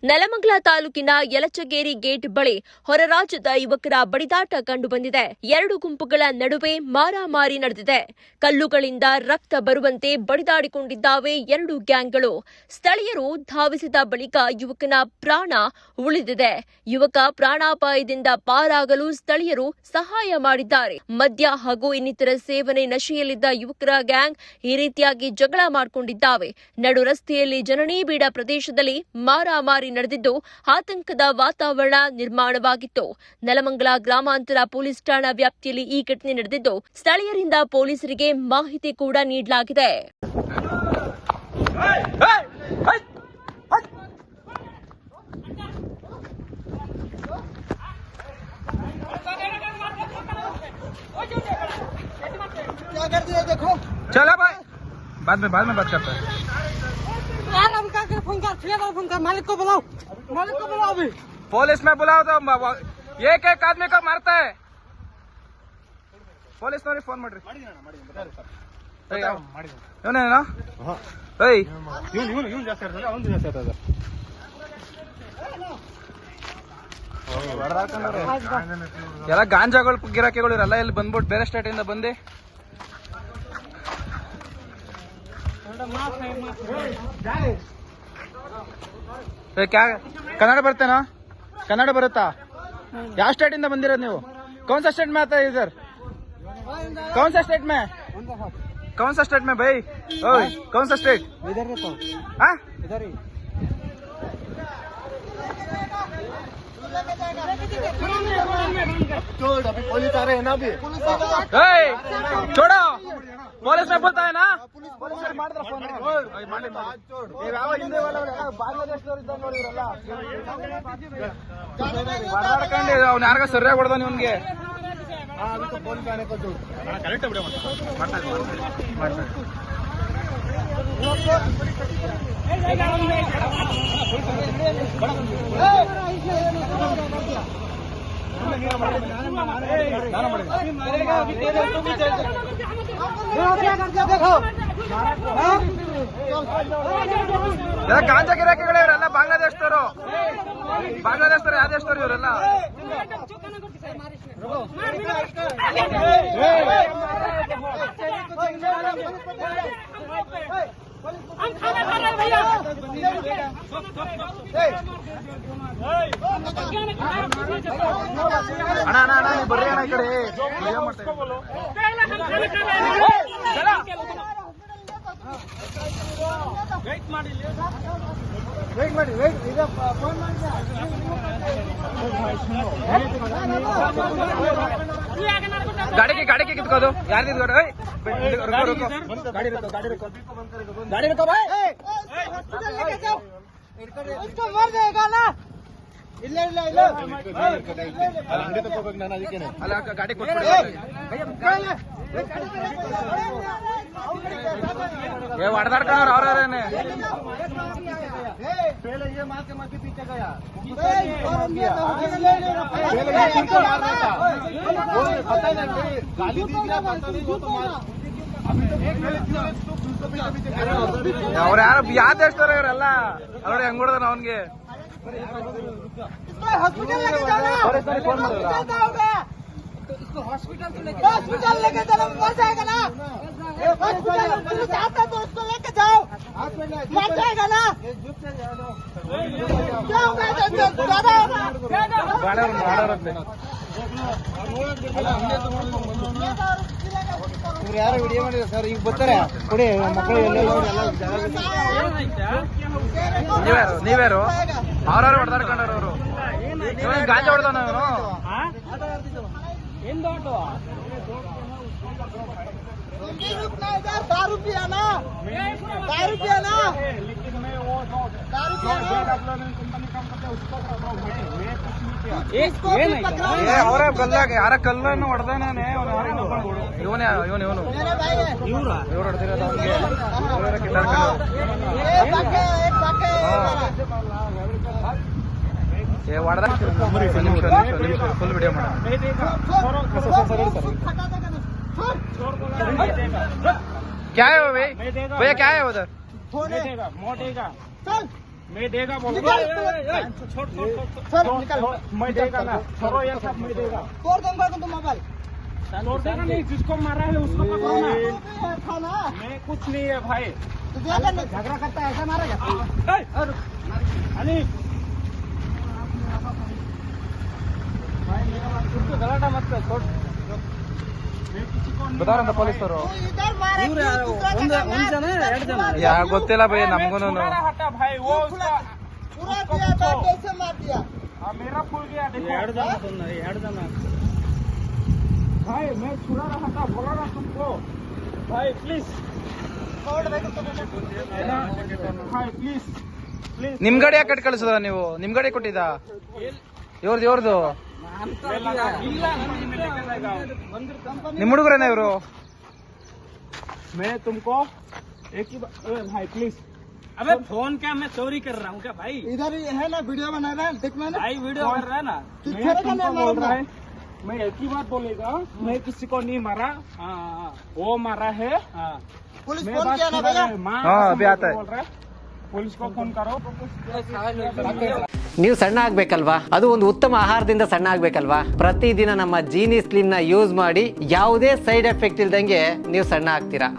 ನೆಲಮಂಗಲ ತಾಲೂಕಿನ ಯಲಚಗೇರಿ ಗೇಟ್ ಬಳಿ ಹೊರ ರಾಜ್ಯದ ಯುವಕರ ಬಡಿದಾಟ ಕಂಡುಬಂದಿದೆ. ಎರಡು ಗುಂಪುಗಳ ನಡುವೆ ಮಾರಾಮಾರಿ ನಡೆದಿದೆ. ಕಲ್ಲುಗಳಿಂದ ರಕ್ತ ಬರುವಂತೆ ಬಡಿದಾಡಿಕೊಂಡಿದ್ದಾವೆ ಎರಡು ಗ್ಯಾಂಗ್ಗಳು. ಸ್ಥಳೀಯರು ಧಾವಿಸಿದ ಬಳಿಕ ಯುವಕನ ಪ್ರಾಣ ಉಳಿದಿದೆ. ಯುವಕ ಪ್ರಾಣಾಪಾಯದಿಂದ ಪಾರಾಗಲು ಸ್ಥಳೀಯರು ಸಹಾಯ ಮಾಡಿದ್ದಾರೆ. ಮದ್ಯ ಹಾಗೂ ಇನ್ನಿತರ ಸೇವನೆ ನಶೆಯಲ್ಲಿದ್ದ ಯುವಕರ ಗ್ಯಾಂಗ್ ಈ ರೀತಿಯಾಗಿ ಜಗಳ ಮಾಡಿಕೊಂಡಿದ್ದಾವೆ. ನಡು ರಸ್ತೆಯಲ್ಲಿ ಜನನಿಬಿಡ ಪ್ರದೇಶದಲ್ಲಿ ಮಾರಾಮಾರಿ ನಡೆದಿದ್ದು ಆತಂಕದ ವಾತಾವರಣ ನಿರ್ಮಾಣವಾಗಿತ್ತು. ನೆಲಮಂಗಲ ಗ್ರಾಮಾಂತರ ಪೊಲೀಸ್ ಠಾಣಾ ವ್ಯಾಪ್ತಿಯಲ್ಲಿ ಈ ಘಟನೆ ನಡೆದಿದ್ದು ಸ್ಥಳೀಯರಿಂದ ಪೊಲೀಸರಿಗೆ ಮಾಹಿತಿ ಕೂಡ ನೀಡಲಾಗಿದೆ. चला भाई बाद में बात करते हैं। मालिक को बुलाओ अभी। पुलिस में बुलाओ तो एक एक आदमी को मारता है। पुलिस नौरी फोन ಮಾಡ್ರಿ ಇವನೇನಾ ಇವನು ಜಾಸ್ತಿ ಇರ್ತಾರೆ ಅವನು ಜಾಸ್ತಿ ಇರ್ತದೆ. ಎಲ್ಲ ಗಾಂಜಾಗಳು ಗಿರಾಕಿಗಳು ಇರಲ್ಲ ಇಲ್ಲಿ ಬಂದ್ಬಿಟ್ಟು ಬೇರೆ ಸ್ಟೇಟ್ ಇಂದ ಬಂದು ಕನ್ನಡ ಬರ್ತೇನಾ? ಕನ್ನಡ ಬರುತ್ತಾ? ಯಾವ ಸ್ಟೇಟ್ ಇಂದ ಬಂದಿರೋದು ನೀವು? कौन सा स्टेट में आता है इधर? कौन सा स्टेट में? कौन सा स्टेट में भाई? ओए कौन सा स्टेट? इधर रहता हूँ। हाँ इधर ही। अभी पुलिस आ रहे हैं ना अभी। छोड़ो पुलिस में बोलता है ना ಅವ್ನು ಯಾರಿಗ ಸರಿಯಾಗಿ ಹೊಡೆದ ಇವನ್ಗೆ. ಗಾಂಜಾ ಗಿರಾಕಿಗಳು ಇವರೆಲ್ಲ ಬಾಂಗ್ಲಾದೇಶದವರು ಯಾವ ದೇಶದವರು ಇವರೆಲ್ಲ? ಅಣ್ಣ ಅಣ್ಣ ಅಣ್ಣ ನೀವು ಬರ್ರಿ ಅಣ್ಣ ಈ ಕಡೆ. ವೇಟ್ ಮಾಡಿ ಈಗ ಫೋನ್ ಮಾಡಿ ಗಾಡಿಗೆ ಕಿತ್ಕೋದು ಯಾರು ಕಿತ್ಕೋದು? ಗಾಡಿ रुको भाई। इसको मार देगा ना। ಇಲ್ಲ ಅಂಗಡಿ ತಗೋಬೇಕು ನಾನು ಅದಕ್ಕೆ ಅಲ್ಲ ಗಾಡಿ ಕೊಟ್ಬಿಡಿ. ಹೊಡೆದಾಡ್ಕೊಂಡ್ರು ಅವ್ರೇನೆ. पहले ये मार के पीछे गया पता नहीं गाली दी गया पता नहीं वो तो ಅವ್ರು ಯಾರು ಯಾವ ದೇಶದವ್ರ ಇವರೆಲ್ಲ ಅವ್ರು ಹೆಂಗ್ ಹೊಡೆದ ಅವನ್ಗೆ. हॉस्पिटल लेके जाना। इसको हॉस्पिटल लेके जाना मर जाएगा ना। हॉस्पिटल पुलिस आता तो उसको लेके जाओ मर जाएगा ना। क्या होगा ज्यादा ಇವ್ರು ಯಾರು ವಿಡಿಯೋ ಮಾಡಿದ್ರು ಸರ್. ಈಗ ಬರ್ತಾರೆ ಕೊಡಿ ಮಕ್ಕಳು ನೀವ್ಯಾರು ಅವ್ರವ್ರು ಹೊಡೆದಾಡ್ಕೊಂಡವ್ರು ಅವರು. ಗಾಂಜಾ ಹೊಡೆದ ನಾನು दारू पियाना ಅವರೇ ಕಲ್ಲಾಗ ಯಾರ ಕಲ್ಲನ್ನು ಹೊಡೆದಾನೆ ಇವನು ಇವ್ರು ಹೊಡೆದಿರೋದು ಅವ್ನಿಗೆ. ಹೊಡೆದ ಫುಲ್ ವಿಡಿಯೋ ಮಾಡ. क्या है वो भैया क्या है उधर? मोटेगा मैं देगा बोलो निकल, छोड़ सर निकल मैं देगा ना छोड़ो ये सब मैं देगा तोड़ दूंगा तुम मोबाइल छोड़ देगा नहीं जिसको मारा है उसको पकड़ो ना था ना मैं कुछ नहीं है भाई झगड़ा करता है ऐसा मारेगा अली उसको गलाटा मत कर छोड़ बता रहा पुलिस ಅವರು इधर मारे ಯಾ ಗೊತ್ತಿಲ್ಲ ಭಯ ನಮಗೂನು हटा भाई वो उसका पूरा दिया था कैसे मार दिया मेरा फूल गया देखो ಎರಡು ಜನ भाई मैं छुड़ा रहा था बोला ना तुमको भाई प्लीज भाई प्लीज प्लीज ನಿಮ್ ಗಾಡಿ ಯಾಕೆ ಕಟ್ ಕಳಿಸೋದ ನೀವು ನಿಮ್ ಗಾಡಿ ಕೊಟ್ಟಿದ್ದ ಇವ್ರದ್ದು ನಿಮ್ ಹುಡುಗರೇನ ಇವರು मैं तुमको एक ही भाई प्लीज अबे फोन क्या मैं चोरी कर रहा हूँ क्या भाई? इधर ही है ना वीडियो बना रहा है देखना ना भाई वीडियो कर रहा है ना। मैं तुमको बोल रहा है मैं एक ही बात बोलेगा मैं किसी को नहीं मारा हाँ वो मारा है पुलिस मैं फोन बात किया ना छुड़ा भैया है, माँ हाँ, कसम अभी आता है। बोल रहा है पुलिस को फोन करो ನೀವು ಸಣ್ಣ ಆಗ್ಬೇಕಲ್ವಾ, ಅದು ಒಂದು ಉತ್ತಮ ಆಹಾರದಿಂದ ಸಣ್ಣ ಆಗ್ಬೇಕಲ್ವಾ. ಪ್ರತಿದಿನ ನಮ್ಮ ಜೀನಿ ಸ್ಲಿಮ್ ನ ಯೂಸ್ ಮಾಡಿ ಯಾವುದೇ ಸೈಡ್ ಎಫೆಕ್ಟ್ ಇಲ್ದಂಗೆ ನೀವು ಸಣ್ಣ ಆಗ್ತೀರಾ.